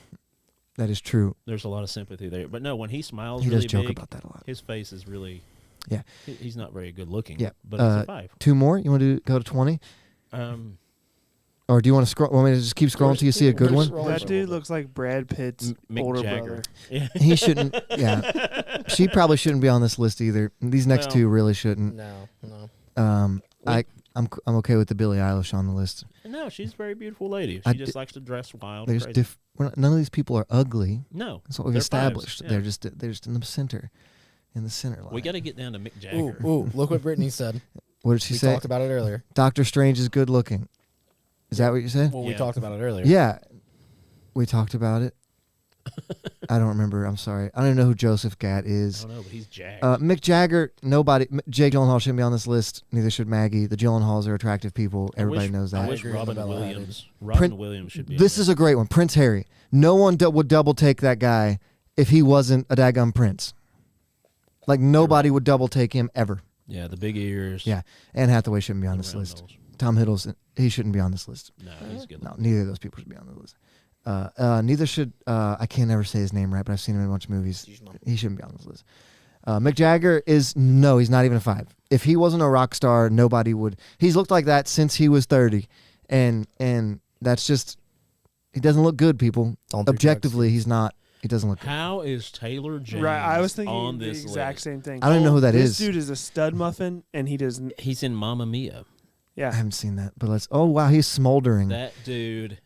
That is true. There's a lot of sympathy there. But no, when he smiles He really does joke big, about that a lot. his face is really... Yeah. He's not very good looking. Yeah. But it's a 5. 2 more? You want to go to 20? Or do you want to scroll? Want me to just keep scrolling until you see a good one? That dude looks like Brad Pitt's Mick older Jagger. brother. Yeah. He shouldn't. Yeah. She probably shouldn't be on this list either. These next Well, two really shouldn't. No. I'm okay with the Billie Eilish on the list. No, she's a very beautiful lady. I She just likes to dress wild. There's and crazy. none of these people are ugly. No. That's what we've they're established. fives, They're yeah. just in the center line. We got to get down to Mick Ooh, Jagger. look what Brittany said. What did she We say? talked about it earlier. Doctor Strange is good looking. Is that what you said? Well, we Yeah. talked about it earlier. Yeah, we talked about it. I don't remember. I'm sorry. I don't even know who Joseph Gad I is. don't know, but he's Jagger. Mick Jagger, nobody. Jake Gyllenhaal shouldn't be on this list. Neither should Maggie. The Gyllenhaals are attractive people. Everybody knows I that. wish agree with Robin the Bella Williams. Prin- Williams should be. This is a great one. Prince Harry. No one would double take that guy if he wasn't a daggum prince. Like, nobody would double take him ever. Yeah, the big ears. Yeah. Anne Hathaway shouldn't be on the this round list. nose. Tom Hiddleston, he shouldn't be on this list. No, he's good. No, neither of those people should be on the list. Neither should, I can't never say his name right, but I've seen him in a bunch of movies. He shouldn't be on this list. Mick Jagger he's not even a 5. If he wasn't a rock star, nobody would. He's looked like that since he was 30. And that's just, he doesn't look good, people. Don't do Objectively, he's not. He doesn't look good. How is Taylor James Right, I was on thinking the this exact list? same thing. I don't even know who that this is. This dude is a stud muffin, and he doesn't. He's in Mamma Mia. I Yeah, haven't seen that, but oh wow, he's smoldering. That dude.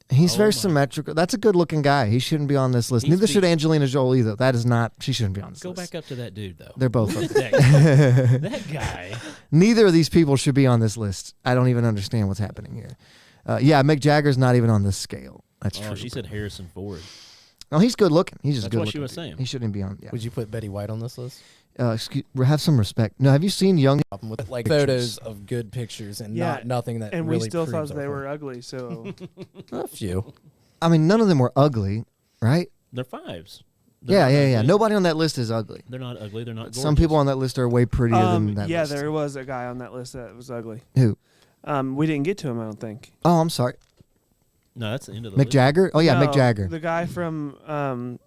He's Oh very my. symmetrical. That's a good looking guy. He shouldn't be on this list. He's Neither the- should Angelina Jolie, though. That is not. She shouldn't be on this Go list. back up to that dude, though. They're both. Look at that guy. Neither of these people should be on this list. I don't even understand what's happening here. Yeah, Mick Jagger's not even on this scale. That's Oh, true. she said Harrison Ford. No, he's good looking. He's just That's good what looking. she was saying. He shouldn't be on. Yeah. Would you put Betty White on this list? Have some respect. No, have you seen Young? With like Pictures. photos of good pictures and Yeah, nothing that and really we still proves thought they our were ugly. So point. A few. I mean, none of them were ugly, right? They're 5s. Yeah. They're not ugly. Nobody on that list is ugly. They're not ugly. They're not gorgeous. Some people on that list are way prettier than that yeah, list. there was a guy on that list that was ugly. Who? We didn't get to him, I don't think. Oh, I'm sorry. No, that's the end of the Mick list. Jagger? Oh, yeah, No, Mick Jagger. The guy from.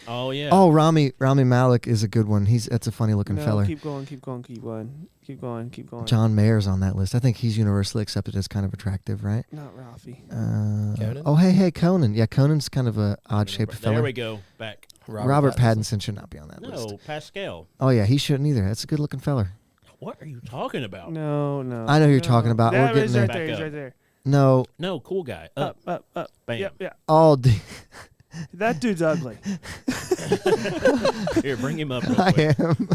Oh, yeah. Oh, Rami Malek is a good one. That's a funny looking No, feller. keep going. Keep going. John Mayer's on that list. I think he's universally accepted as kind of attractive, right? Not Ralphie. Conan? Oh, hey, Conan. Yeah, Conan's kind of a odd shaped There fella. we go. Back. Robert Pattinson should not be on that list. No, Pascal. Oh yeah, he shouldn't either. That's a good looking feller. What are you talking about? No. I know who you're talking about. We're That getting is there. right there. Back He's up. right there. No, No, cool guy. Up. Up. Bam. Yep. all That dude's ugly. Here, bring him up real I quick. am.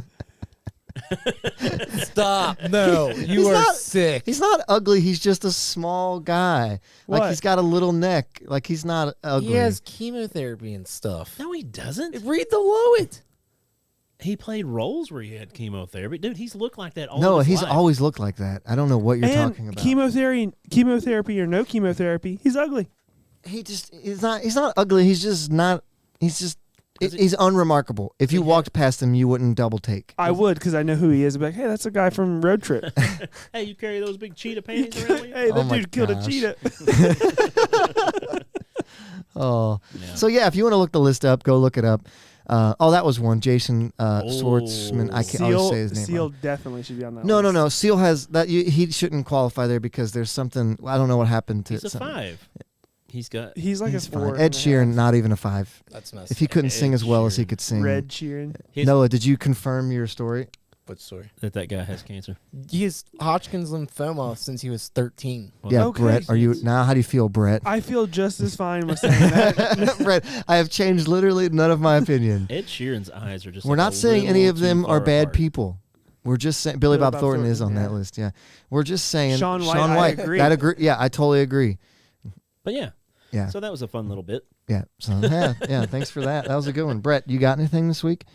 Stop. No, you He's are not- sick. He's not ugly. He's just a small guy. Like What? he's got a little neck. Like he's not ugly. He has chemotherapy and stuff. No, he doesn't. Read below it. He played roles where he had chemotherapy. Dude, he's looked like that all No, his he's life. always looked like that. I don't know what you're And talking about. chemotherapy or no chemotherapy, he's ugly. He's not ugly. He's just He's unremarkable. If you walked past him, you wouldn't double take. I would, because I know who he is. I'd be like, hey, that's a guy from Road Trip. Hey, you carry those big cheetah panties around with you? Hey, Oh that my dude killed a gosh. cheetah. Oh, Yeah. so yeah, if you want to look the list up, go look it up. That was one. Jason Schwartzman. I can't always say his name. Seal wrong. definitely should be on that No, list. no. Seal has that. He shouldn't qualify there because there's something. I don't know what happened to. He's a something. 5. He's got. He's like He's a fine. 4. Ed Sheeran, not even a 5. That's messed If he up. couldn't sing Ed as well as he Sheeran. could sing. Red Sheeran. His, Noah, did you confirm your story? What story? that guy has cancer. He has Hodgkin's lymphoma since he was 13. Well, Yeah, Okay. Brett. Are you now? How do you feel, Brett? I feel just as fine with saying that. Brett, I have changed literally none of my opinion. Ed Sheeran's eyes are just. We're like not a saying any little of them too are far bad apart. people. We're just saying Billy Bob Thornton is on yeah. that list. Yeah, we're just saying Shaun White, I agree. That agree. Yeah, I totally agree. But yeah. Yeah, So that was a fun little bit. yeah. So yeah. Thanks for that. That was a good one. Brett, you got anything this week?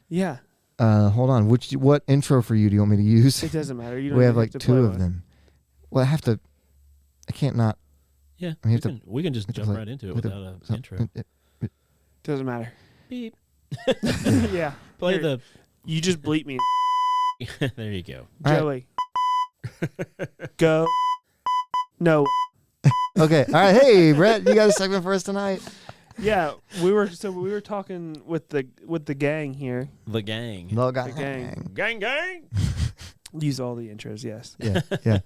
Yeah, Hold on. What intro for you do you want me to use? it doesn't matter. You don't We have even like to 2 play of one. them. Well, I have to. I can't not. Yeah. We We have to- can just have to jump play- right into it we have to- without an so- intro. Doesn't matter. Beep. Yeah. Play Here, the. You just bleep me, There you go. All right. Joey. Go. No. Okay. All right. Hey, Brett, you got a segment for us tonight? Yeah, we were talking with the gang here. The gang. No, The gang. Gang, gang. Use all the intros, yes. Yeah. Yeah.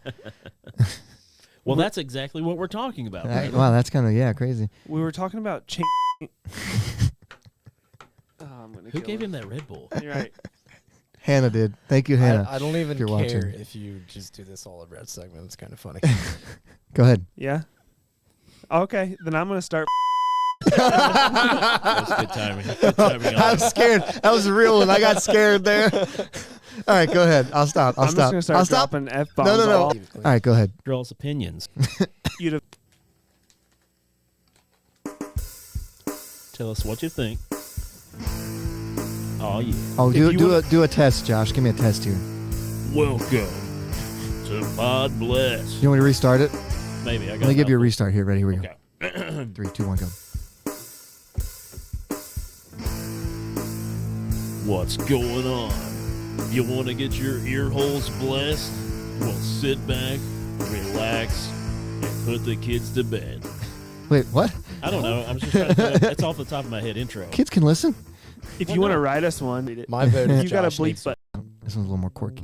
Well, that's exactly what we're talking about. Right? Wow, that's kind of crazy. We were talking about I'm gonna Who kill gave him that Red Bull? You're right. Hannah did. Thank you, Hannah. I don't even if you're care watching. if you just do this all over Red segment. It's kind of funny. Go ahead. Yeah. Okay, then I'm gonna start. That was good timing. Good timing on I'm that. scared. That was a real one. I got scared there. All right, go ahead. I'll stop. I'm stop. just gonna start I'll stop. dropping f bombs. No. All All right, go ahead. Girls' opinions. you to Tell us what you think. Oh yeah. Oh, If you do a test, Josh. Give me a test here. Welcome to Podbless. You want me to restart it? Maybe I got. Let me give you a mouthful. restart here. Ready? Here we go. Okay. 3, 2, 1, go. What's going on? You want to get your ear holes blessed? Well, sit back, relax, and put the kids to bed. Wait, what? I don't know. I'm just trying to. That's off the top of my head intro. Kids can listen? if Well, you want to no. write us one, read it. My vote is You got a Josh bleep needs to- button. This one's a little more quirky.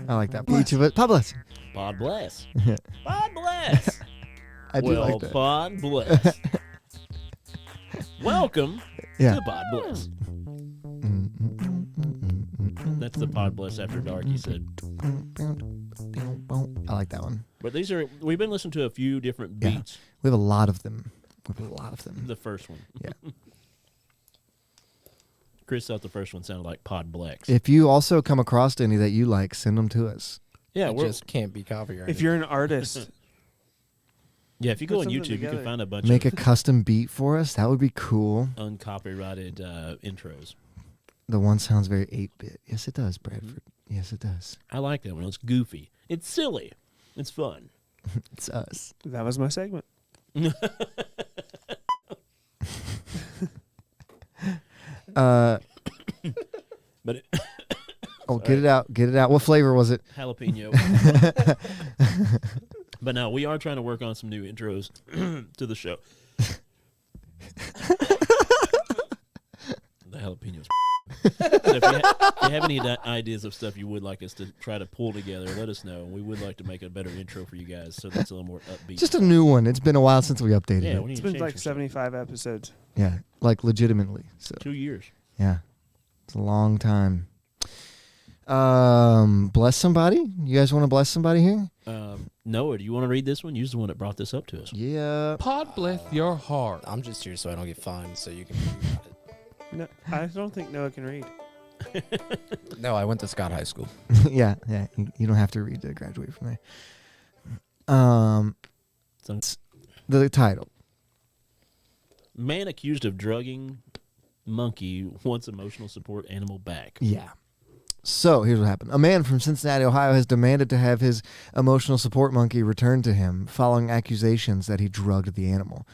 I like that. Each of it. Podbless. Podbless. Podbless. I do Well, like that. Podbless. Welcome Yeah. to Podbless. That's the Podbless After Dark, he said. I like that one. But we've been listening to a few different Yeah. beats. We have a lot of them. The first one. Yeah. Chris thought the first one sounded like Podblex. If you also come across any that you like, send them to us. Yeah, It we're, just can't be copyrighted. If you're an artist, yeah. If you put go on something YouTube, you together. can find a bunch Make a of custom beat for us. That would be cool. uncopyrighted intros. The one sounds very 8-bit. Yes, it does, Bradford. Yes, it does. I like that one. It's goofy. It's silly. It's fun. It's us. that was my segment. Uh, But oh, get it out. Get it out. What flavor was it? jalapeno. But no, we are trying to work on some new intros to the show. The jalapenos. So if you have any ideas of stuff you would like us to try to pull together, let us know. We would like to make a better intro for you guys, so that's a little more upbeat. Just a new one. It's been a while since we updated yeah, it. we need It's to been change like some stuff. 75 episodes. Yeah, like legitimately. So 2 years. yeah, it's a long time. Bless somebody. You guys want to bless somebody here? Noah, do you want to read this one? You're the one that brought this up to us. Yeah. Pod bless your heart. I'm just here so I don't get fined, so you can read about it. No, I don't think Noah can read. No, I went to Scott High School. yeah. You don't have to read to graduate from there. So, The title. man accused of drugging monkey wants emotional support animal back. Yeah. So here's what happened. A man from Cincinnati, Ohio has demanded to have his emotional support monkey returned to him following accusations that he drugged the animal.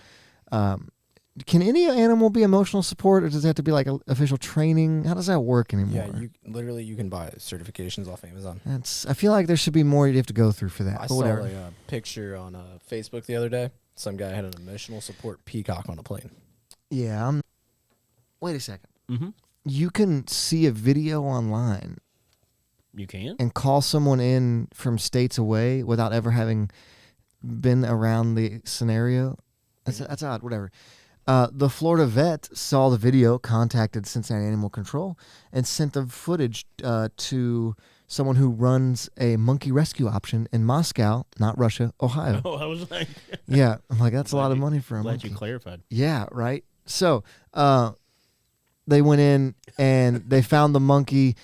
Can any animal be emotional support, or does it have to be like official training? How does that work anymore? Yeah, you can buy certifications off Amazon. I feel like there should be more you have to go through for that. I but saw whatever. like a picture on Facebook the other day. Some guy had an emotional support peacock on a plane. Yeah. Wait a second. Mm-hmm. You can see a video online You can? and call someone in from states away without ever having been around the scenario. That's odd. Whatever. The Florida vet saw the video, contacted Cincinnati Animal Control, and sent the footage to someone who runs a monkey rescue option in Moscow, not Russia, Ohio. Oh, I was like... Yeah, I'm like, that's a lot of money for a Glad monkey. you clarified. Yeah, right. So they went in and they found the monkey,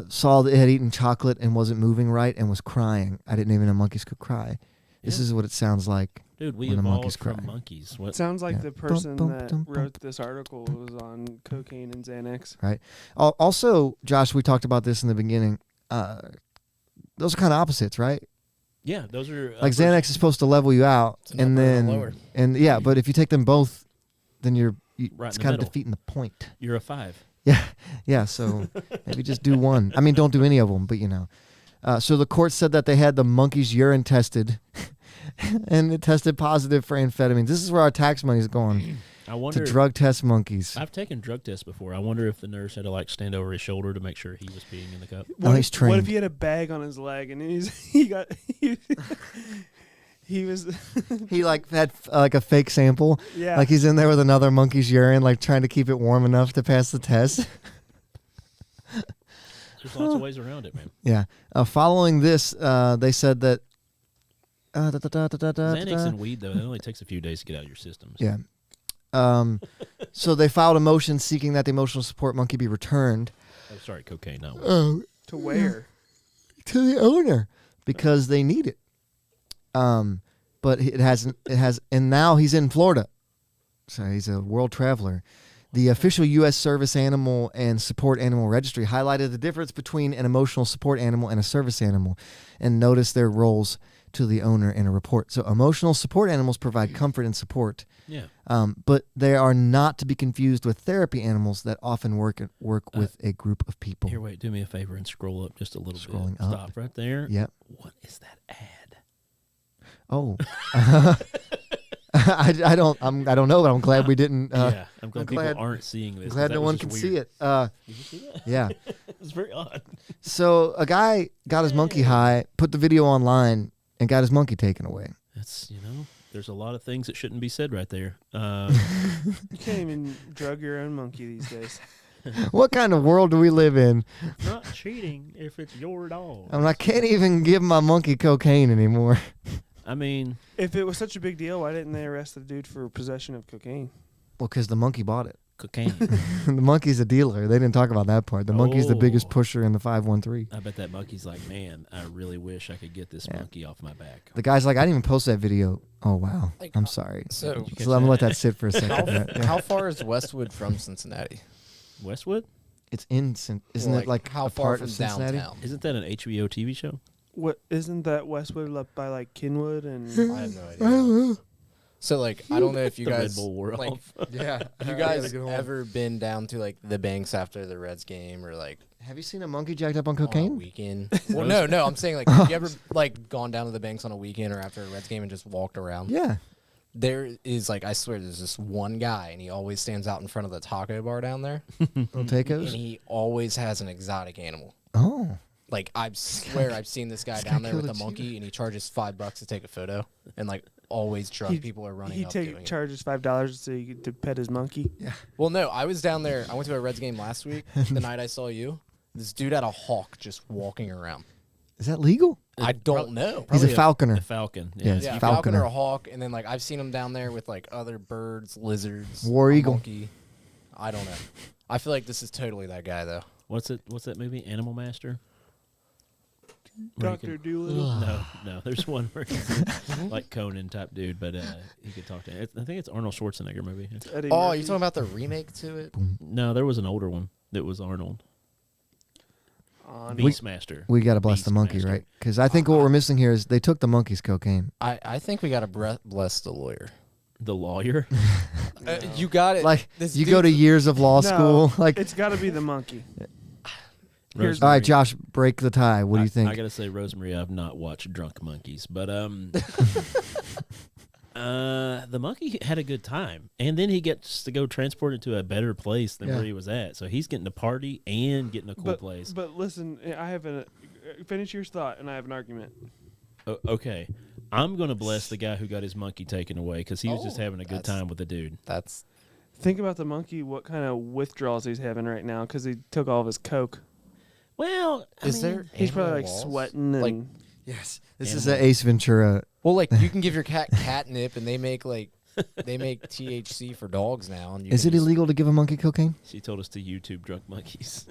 saw that it had eaten chocolate and wasn't moving right and was crying. I didn't even know monkeys could cry. This is what it sounds like. Dude, we when the monkeys evolved from cry. monkeys. It What? sounds like Yeah. the person Bum, that bum, bum, wrote this article was on cocaine and Xanax. Right. Also, Josh, we talked about this in the beginning. Those are kind of opposites, right? Yeah, those are... Like Xanax is supposed to level you out, It's an and upper and a then lower. and yeah, but if you take them both, then Right it's in the kind of middle. defeating the point. You're a 5. Yeah. So maybe just do one. I mean, don't do any of them, but you know. So the court said that they had the monkey's urine tested, and it tested positive for amphetamines. This is where our tax money is going I wonder... to drug test monkeys. I've taken drug tests before. I wonder if the nurse had to like stand over his shoulder to make sure he was peeing in the cup. Oh, he's What trained. if he had a bag on his leg and he was He like had like a fake sample. yeah. Like he's in there with another monkey's urine, like trying to keep it warm enough to pass the test. There's lots of ways around it, man. Yeah. Following this, they said that. Xanax and weed, though, it only takes a few days to get out of your systems. Yeah. So they filed a motion seeking that the emotional support monkey be returned Oh, sorry, cocaine, not weed. to where? to the owner because they need it. But it has, and now he's in Florida. So he's a world traveler. The official U.S. Service Animal and Support Animal Registry highlighted the difference between an emotional support animal and a service animal and noticed their roles to the owner in a report. So emotional support animals provide comfort and support, Yeah. but they are not to be confused with therapy animals that often work with a group of people. Here, wait, do me a favor and scroll up just a little Scrolling bit. up. Stop right there. Yep. What is that ad? Oh. I don't know, but I'm glad we didn't. Yeah, I'm glad people glad- aren't seeing this. Glad That no was one just can see weird. it. Did you see that? Yeah. It's very odd. So a guy got his monkey high, put the video online, and got his monkey taken away. That's, there's a lot of things that shouldn't be said right there. You can't even drug your own monkey these days. What kind of world do we live in? Not cheating if it's your dog. I mean, I can't even give my monkey cocaine anymore. I mean, If it was such a big deal, why didn't they arrest the dude for possession of cocaine? Well, because the monkey bought it. cocaine. The monkey's a dealer. They didn't talk about that part. The monkey's the biggest Oh. pusher in the 513. I bet that monkey's like, man, I really wish I could get this monkey off my back. The guy's like, I didn't even post that video. Oh, wow. Like, I'm sorry. So, Did you catch So I'm going to let that? that sit for a second. Yeah. how far is Westwood from Cincinnati? Westwood? It's in, isn't it like how a far part from of Cincinnati? downtown? Isn't that an HBO TV show? What isn't that Westwood up by like Kenwood and I have no idea. So like, I don't know if you The Red guys Bull wore like, off. Yeah. have you guys ever been down to like the banks after the Reds game or like Have you seen a monkey jacked up on on a cocaine? weekend? Well, no. I'm saying like, have you ever like gone down to the banks on a weekend or after a Reds game and just walked around? Yeah. There is like, I swear, there's this one guy and he always stands out in front of the taco bar down there, Little and tacos? he always has an exotic animal. Oh. Like I swear I've seen this guy This down guy there with killed a a monkey and he charges $5 to take a photo and like always drunk people are running he up doing it. charges $5 so you get to pet his monkey. Well, no, I was down there. I went to a Reds game last week. The night I saw you, this dude had a hawk just walking around. Is that legal? I don't know. He's a Probably falconer. The falcon. Yeah, it's Yeah, falconer. falcon or a hawk, and then like I've seen him down there with like other birds, lizards, War a eagle. monkey. I don't know. I feel like this is totally that guy though. What's that movie? Animal Master? Where he Dr. can- Doolittle. No. There's one where he's like Conan type dude, but he could talk to. I think it's Arnold Schwarzenegger movie. Eddie Oh, Murphy. you talking about the remake to it? No, there was an older one that was Arnold. On Beastmaster. We got to bless the monkey, Beastmaster. right? Because I think what we're missing here is they took the monkey's cocaine. I think we got to bless the lawyer. The lawyer? You got it. Like This you go to dude's- years of law No, school. Like, it's got to be the monkey. Here's- all right, Josh, break the tie. What do you think? I gotta say, Rosemary, I've not watched Drunk Monkeys, but the monkey had a good time, and then he gets to go transported to a better place than where he was at. So he's getting to party and getting a cool place. But listen, I have a finish your thought, and I have an argument. Okay, I'm gonna bless the guy who got his monkey taken away because he was just having a good time with the dude. That's Think about the monkey. What kind of withdrawals he's having right now because he took all of his coke. Well, is there? He's probably animal like laws? sweating and. Like, Yes. This is an Ace Ventura. well, like you can give your cat catnip, and they make THC for dogs now. And you Is can it just- illegal to give a monkey cocaine? She told us to YouTube Drunk Monkeys.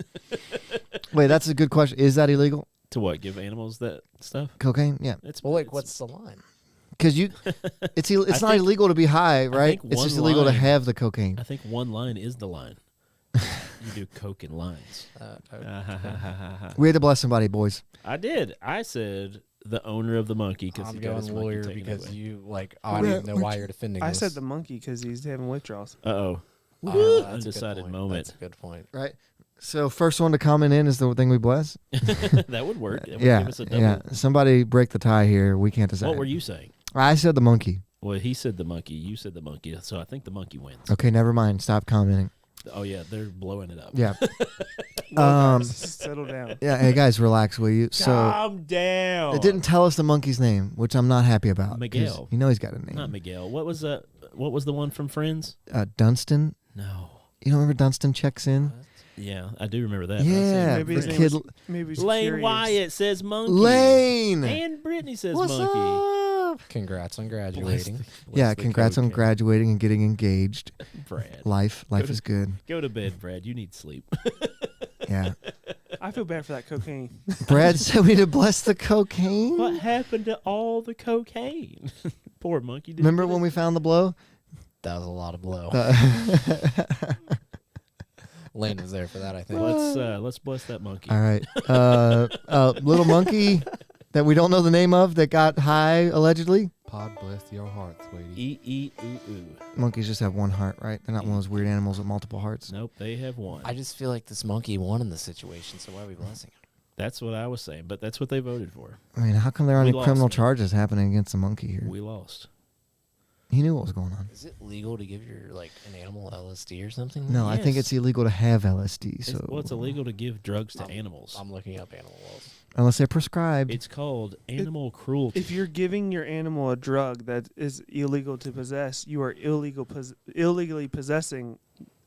Wait, that's a good question. Is that illegal? To what? Give animals that stuff? Cocaine? Yeah. It's Well, like, it's- what's the line? Because it's not think- illegal to be high, right? think It's one just illegal to line- have the cocaine. I think one line is the line. You do coke in lines. We had to bless somebody, boys. I did. I said the owner of the monkey because I'm he got his going monkey lawyer taken because away. you I don't even know why you're defending I this. said the monkey because he's having withdrawals. Uh-oh. That's a good Undecided point. moment. That's a good point. Right. So first one to comment in is the thing we bless. That would work. That would Yeah. give us a double. Yeah. Somebody break the tie here. We can't decide. What were you saying? I said the monkey. Well, he said the monkey. You said the monkey. So I think the monkey wins. Okay, never mind. Stop commenting. Oh, yeah. They're blowing it up. Yeah. Settle down. Yeah. Hey guys, relax, will you? So Calm down. it didn't tell us the monkey's name, which I'm not happy about. 'cause Miguel. You know he's got a name. Not Miguel. What was the one from Friends? Dunstan. No. You don't remember Dunstan checks in? Yeah, I do remember that. but I Yeah. Maybe the his name kid was- Maybe he's Lane curious. Wyatt says monkey. Lane. And Brittany says What's monkey. up? Congrats on Bless graduating. bless Yeah, the congrats on cocaine. graduating and getting engaged. Brad. Life to- is good. Go to bed, Brad. You need sleep. Yeah. I feel bad for that cocaine. Brad said we to bless the cocaine. What happened to all the cocaine? Poor monkey. Didn't Remember get when it. we found the blow? That was a lot of blow. Lane was there for that, I think. Let's bless that monkey. All right. Little monkey that we don't know the name of that got high allegedly. Pod bless your heart, sweetie. E-E-oo-oo. Monkeys just have one heart, right? They're not one of those weird animals with multiple hearts. Nope, they have one. I just feel like this monkey won in the situation, so why are we blessing him? That's what I was saying, but that's what they voted for. I mean, how come there aren't We any lost, criminal man. charges happening against the monkey here? We lost. He knew what was going on. Is it legal to give your an animal LSD or something? No, I think Yes. it's illegal to have LSD. It's, So well, it's illegal to give drugs to animals. I'm looking up animal laws. unless they're prescribed. It's called animal cruelty. If you're giving your animal a drug that is illegal to possess, you are illegally possessing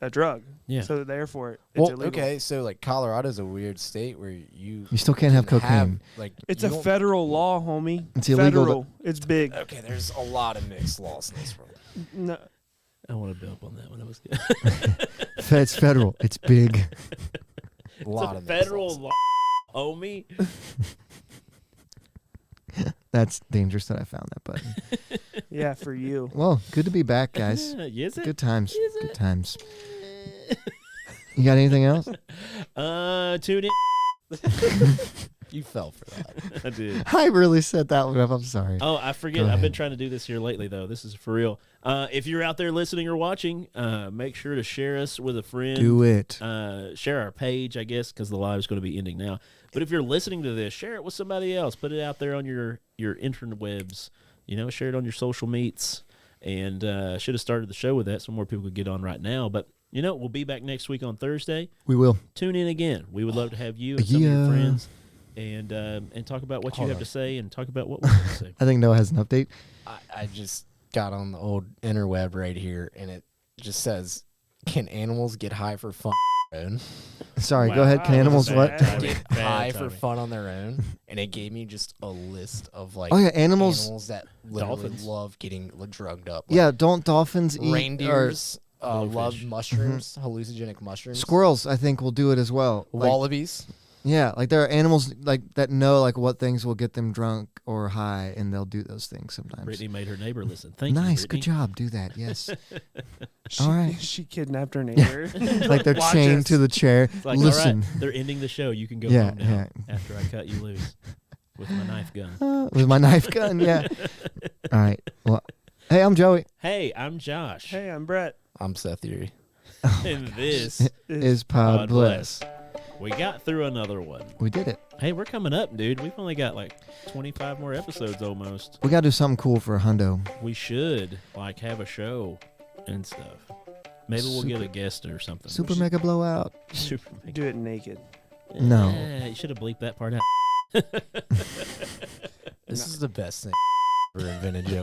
a drug. Yeah. So therefore, it's Well, illegal. okay, so Colorado's a weird state where you You still can't have can cocaine. It's you a don't- federal law, homie. It's illegal to- Federal. It's big. Okay, there's a lot of mixed laws in this world. No, I want to build up on that one. That was good. It's federal. It's big. A lot it's a of mixed federal laws. law, homie. That's dangerous that I found that button. yeah, for you. Well, good to be back, guys. Yes, it? Good times. Is Good it? times. You got anything else? Tune in. You fell for that. I did. I really set that one up. I'm sorry. Oh, I forget. Go I've been ahead. trying to do this here lately, though. This is for real. If you're out there listening or watching, make sure to share us with a friend. Do it. Share our page, I guess, because the live is going to be ending now. But if you're listening to this, share it with somebody else. Put it out there on your interwebs. Share it on your social meets. And should have started the show with that so more people could get on right now. But, we'll be back next week on Thursday. We will. Tune in again. We would love to have you and some of your Yeah. friends and talk about what you Hold have on. to say and talk about what we have to say. I think Noah has an update. I just got on the old interweb right here, and it just says, "Can animals get high for fun on their own?" Sorry, go Wow. ahead. Can Wow, animals bad what? timing. Get Bad high for timing. fun on their own, and it gave me just a list of Oh, yeah, animals. that literally Dolphins. love getting drugged up. Yeah, don't dolphins eat Reindeers love Blowfish. mushrooms, hallucinogenic mushrooms. Squirrels, I think, will do it as well. Like, Wallabies. yeah, like there are animals that know what things will get them drunk or high, and they'll do those things sometimes. Brittany made her neighbor listen. Thank you, Nice, Brittany. good job. Do that. Yes. She, All right. She kidnapped her neighbor. Like they're Watch chained us. to the chair. It's like, Listen. all right, they're ending the show. You can go Yeah, home now yeah. after I cut you loose with my knife gun. With my knife gun. Yeah. All right. Well, Hey, I'm Joey. Hey, I'm Josh. Hey, I'm Brett. I'm Seth Erie. And this Is Podbless. We got through another one. We did it. Hey, we're coming up, dude. We've only got like 25 more episodes almost. We got to do something cool for a hundo. We should like have a show and stuff. Maybe we'll get a Super- guest or something. Super mega blowout. Super mega. Do it naked. No. You should have bleeped that part out. This is the best thing ever invented, Joe.